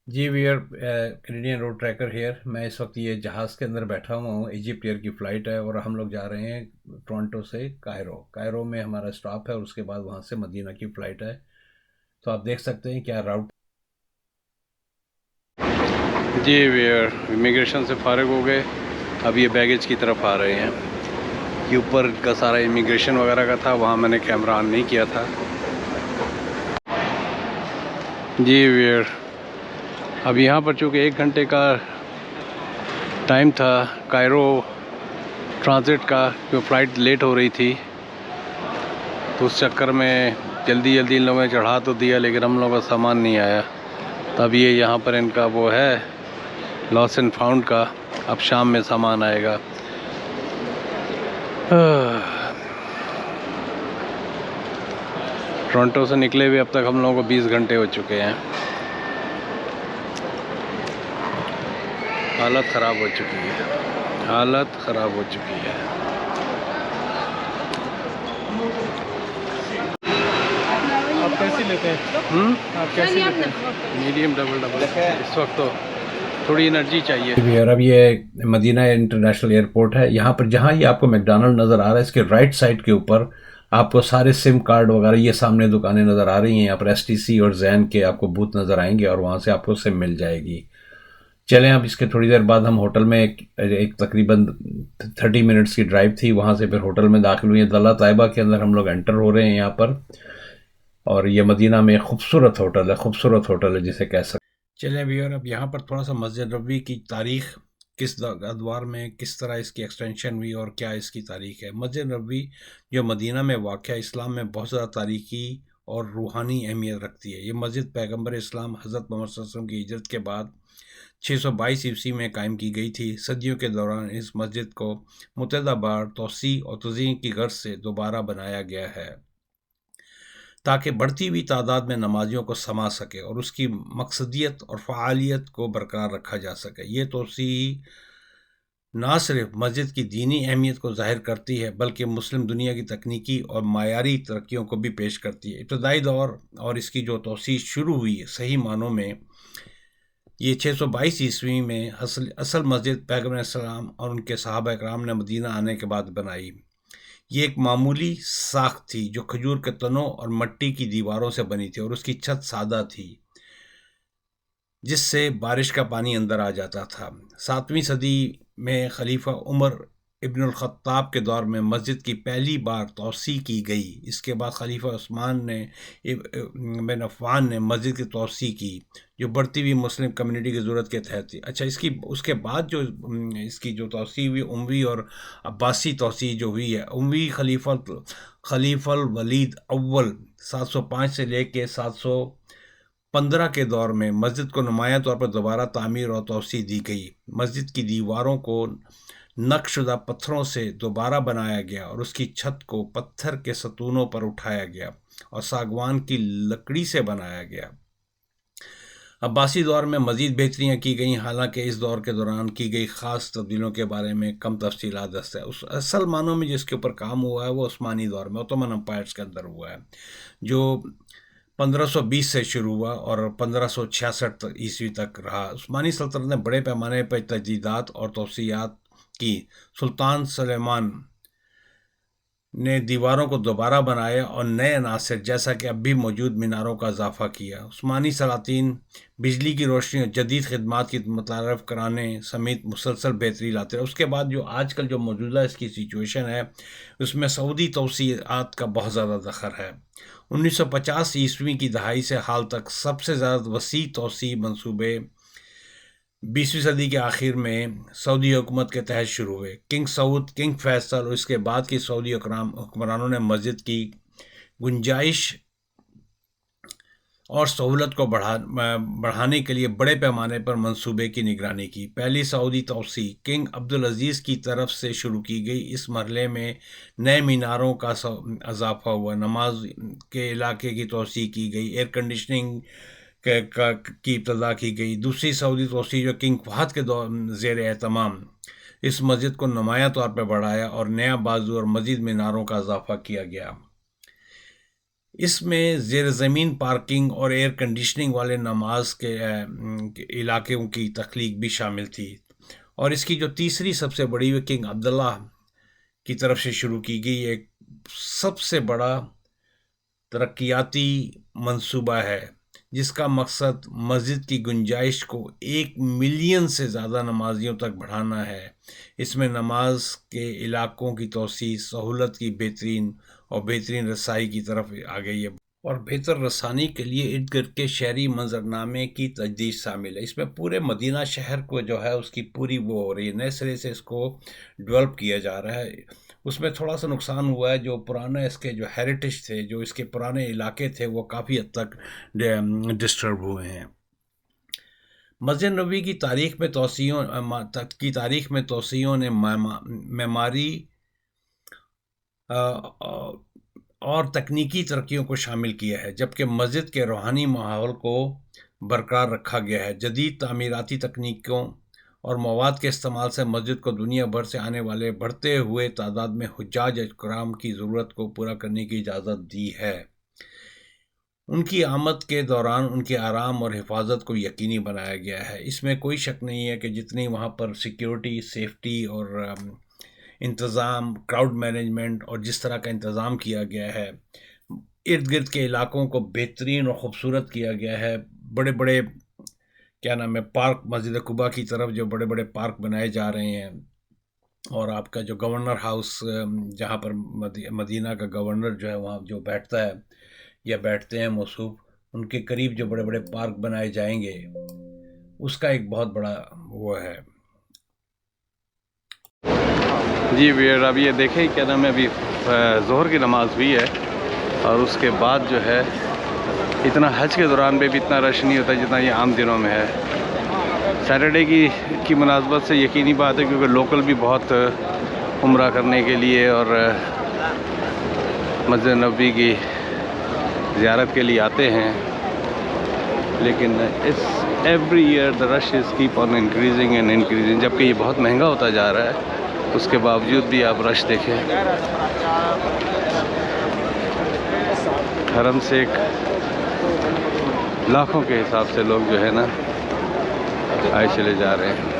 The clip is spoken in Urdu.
G we're Canadian road trekker here. میں اس وقت یہ جہاز کے اندر بیٹھا ہوا ہوں. ایجپٹ ایئر کی فلائٹ ہے اور ہم لوگ جا رہے ہیں ٹورنٹو سے کائرو میں ہمارا اسٹاپ ہے اور اس کے بعد وہاں سے مدینہ کی فلائٹ ہے. تو آپ دیکھ سکتے ہیں کیا راؤٹ. جی ویئر امیگریشن سے فارغ ہو گئے. اب یہ بیگیج کی طرف آ رہے ہیں. یہ اوپر کا سارا امیگریشن وغیرہ کا تھا, وہاں میں نے کیمرہ آن نہیں کیا تھا. جی ویئر اب یہاں پر چونکہ 1 گھنٹے کا ٹائم تھا کائرو ٹرانزٹ کا, جو فلائٹ لیٹ ہو رہی تھی, تو اس چکر میں جلدی ان لوگوں نے چڑھا تو دیا لیکن ہم لوگوں کا سامان نہیں آیا. تب یہ یہاں پر ان کا وہ ہے لاس اینڈ فاؤنڈ کا. اب شام میں سامان آئے گا. ٹورنٹو سے نکلے ہوئے اب تک ہم لوگوں کو 20 گھنٹے ہو چکے ہیں. حالت خراب ہو چکی ہے. آپ کیسی لیتے ہیں؟ آپ کیسی لیتے ہیں؟ میڈیم ڈبل اس وقت تو تھوڑی انرجی چاہیے. ویئر اب یہ مدینہ انٹرنیشنل ایئرپورٹ ہے. یہاں پر جہاں یہ آپ کو میک ڈونلڈ نظر آ رہا ہے, اس کے رائٹ سائڈ کے اوپر آپ کو سارے سم کارڈ وغیرہ یہ سامنے دکانیں نظر آ رہی ہیں. یہاں پر ایس ٹی سی اور زین کے آپ کو بوتھ نظر آئیں گے اور وہاں سے آپ کو سم مل جائے گی. چلیں اب اس کے تھوڑی دیر بعد ہم ہوٹل میں ایک تقریباً 30 منٹس کی ڈرائیو تھی, وہاں سے پھر ہوٹل میں داخل ہوئی ہیں. دلہ طیبہ کے اندر ہم لوگ انٹر ہو رہے ہیں یہاں پر. اور یہ مدینہ میں خوبصورت ہوٹل ہے جسے کہہ سکتے. چلیں ویور اب یہاں پر تھوڑا سا مسجد نبوی کی تاریخ کس ادوار میں کس طرح اس کی ایکسٹینشن ہوئی اور کیا اس کی تاریخ ہے. مسجد نبوی جو مدینہ میں واقع اسلام میں بہت زیادہ تاریخی اور روحانی اہمیت رکھتی ہے. یہ مسجد پیغمبر اسلام حضرت محمد صلی اللہ علیہ وسلم کی ہجرت کے بعد 622 میں قائم کی گئی تھی. صدیوں کے دوران اس مسجد کو متعدد بار توسیع اور تزئین کی غرض سے دوبارہ بنایا گیا ہے تاکہ بڑھتی ہوئی تعداد میں نمازیوں کو سما سکے اور اس کی مقصدیت اور فعالیت کو برقرار رکھا جا سکے. یہ توسیع نہ صرف مسجد کی دینی اہمیت کو ظاہر کرتی ہے بلکہ مسلم دنیا کی تکنیکی اور معیاری ترقیوں کو بھی پیش کرتی ہے. ابتدائی دور اور اس کی جو توسیع شروع ہوئی ہے صحیح معنوں میں یہ 622 میں اصل مسجد پیغمبر السلام اور ان کے صحابہ اکرام نے مدینہ آنے کے بعد بنائی. یہ ایک معمولی ساخت تھی جو کھجور کے تنوں اور مٹی کی دیواروں سے بنی تھی اور اس کی چھت سادہ تھی جس سے بارش کا پانی اندر آ جاتا تھا. 7ویں صدی میں خلیفہ عمر ابن الخطاب کے دور میں مسجد کی پہلی بار توسیع کی گئی. اس کے بعد خلیفہ عثمان بن عفان نے مسجد کی توسیع کی جو بڑھتی ہوئی مسلم کمیونٹی کی ضرورت کے تحت تھی. اچھا اس کے بعد جو اس کی جو توسیع ہوئی اموی اور عباسی توسیع جو ہوئی ہے. اموی خلیفہ الولید اول 705 سے لے کے 715 کے دور میں مسجد کو نمایاں طور پر دوبارہ تعمیر اور توسیع دی گئی. مسجد کی دیواروں کو نقش شدہ پتھروں سے دوبارہ بنایا گیا اور اس کی چھت کو پتھر کے ستونوں پر اٹھایا گیا اور ساگوان کی لکڑی سے بنایا گیا. عباسی دور میں مزید بہتریاں کی گئیں, حالانکہ اس دور کے دوران کی گئی خاص تبدیلیوں کے بارے میں کم تفصیلات دست ہے. اس اصل معنوں میں جس کے اوپر کام ہوا ہے وہ عثمانی دور میں عثمانی امپائرز کے اندر ہوا ہے جو 1520 سے شروع ہوا اور 1566 تک رہا. عثمانی سلطنت نے بڑے پیمانے پر تجدیدات اور توسیعات کی. سلطان سلیمان نے دیواروں کو دوبارہ بنایا اور نئے عناصر جیسا کہ اب بھی موجود میناروں کا اضافہ کیا. عثمانی سلاطین بجلی کی روشنی اور جدید خدمات کی متعارف کرانے سمیت مسلسل بہتری لاتے رہے. اس کے بعد جو آج کل جو موجودہ اس کی سچویشن ہے اس میں سعودی توسیعات کا بہت زیادہ دخل ہے. 1950 کی دہائی سے حال تک سب سے زیادہ وسیع توسیع منصوبے 20ویں صدی کے آخر میں سعودی حکومت کے تحت شروع ہوئے. کنگ سعود, کنگ فیصل اور اس کے بعد کی سعودی حکمرانوں نے مسجد کی گنجائش اور سہولت کو بڑھانے کے لیے بڑے پیمانے پر منصوبے کی نگرانی کی. پہلی سعودی توسیع کنگ عبدالعزیز کی طرف سے شروع کی گئی. اس مرحلے میں نئے میناروں کا اضافہ ہوا, نماز کے علاقے کی توسیع کی گئی, ایئر کنڈیشننگ کی ابتدا کی گئی. دوسری سعودی توسیع جو کنگ فہد کے زیر اہتمام اس مسجد کو نمایاں طور پر بڑھایا اور نیا بازو اور مزید میناروں کا اضافہ کیا گیا. اس میں زیر زمین پارکنگ اور ایئر کنڈیشننگ والے نماز کے علاقوں کی تخلیق بھی شامل تھی، اور اس کی جو تیسری سب سے بڑی کنگ عبداللہ کی طرف سے شروع کی گئی ایک سب سے بڑا ترقیاتی منصوبہ ہے، جس کا مقصد مسجد کی گنجائش کو 1 ملین سے زیادہ نمازیوں تک بڑھانا ہے۔ اس میں نماز کے علاقوں کی توسیع، سہولت کی بہترین رسائی کی طرف آ گئی ہے، اور بہتر رسانی کے لیے ارد گرد کے شہری منظرنامے کی تجدید شامل ہے۔ اس میں پورے مدینہ شہر کو جو ہے اس کی پوری وہ ہو رہی ہے، نئے سرے سے اس کو ڈیولپ کیا جا رہا ہے۔ اس میں تھوڑا سا نقصان ہوا ہے، جو پرانے اس کے جو ہیریٹیج تھے، جو اس کے پرانے علاقے تھے، وہ کافی حد تک ڈسٹرب ہوئے ہیں۔ مسجد نبوی کی تاریخ میں توسیعوں نے معماری اور تکنیکی ترقیوں کو شامل کیا ہے، جبکہ مسجد کے روحانی ماحول کو برقرار رکھا گیا ہے۔ جدید تعمیراتی تکنیکوں اور مواد کے استعمال سے مسجد کو دنیا بھر سے آنے والے بڑھتے ہوئے تعداد میں حجاج کرام کی ضرورت کو پورا کرنے کی اجازت دی ہے۔ ان کی آمد کے دوران ان کے آرام اور حفاظت کو یقینی بنایا گیا ہے۔ اس میں کوئی شک نہیں ہے کہ جتنی وہاں پر سیکیورٹی، سیفٹی اور انتظام، کراؤڈ مینجمنٹ اور جس طرح کا انتظام کیا گیا ہے، ارد گرد کے علاقوں کو بہترین اور خوبصورت کیا گیا ہے۔ بڑے بڑے پارک، مسجد قباء کی طرف جو بڑے بڑے پارک بنائے جا رہے ہیں، اور آپ کا جو گورنر ہاؤس، جہاں پر مدینہ کا گورنر جو ہے وہاں جو بیٹھتا ہے یا بیٹھتے ہیں موصوف، ان کے قریب جو بڑے بڑے پارک بنائے جائیں گے، اس کا ایک بہت بڑا وہ ہے۔ جی ویئر، اب یہ دیکھیں ابھی ظہر کی نماز ہوئی ہے، اور اس کے بعد جو ہے اتنا حج کے دوران بھی اتنا رش نہیں ہوتا جتنا یہ عام دنوں میں ہے۔ سیٹرڈے کی مناسبت سے یقینی بات ہے، کیونکہ لوکل بھی بہت عمرہ کرنے کے لیے اور مسجد نبوی کی زیارت کے لیے آتے ہیں، لیکن every year the rush is keep on increasing and increasing, جبکہ یہ بہت مہنگا ہوتا جا رہا ہے، اس کے باوجود بھی آپ رش دیکھیں۔ حرم سے ایک لاکھوں کے حساب سے لوگ جو ہے نا آئے چلے جا رہے ہیں۔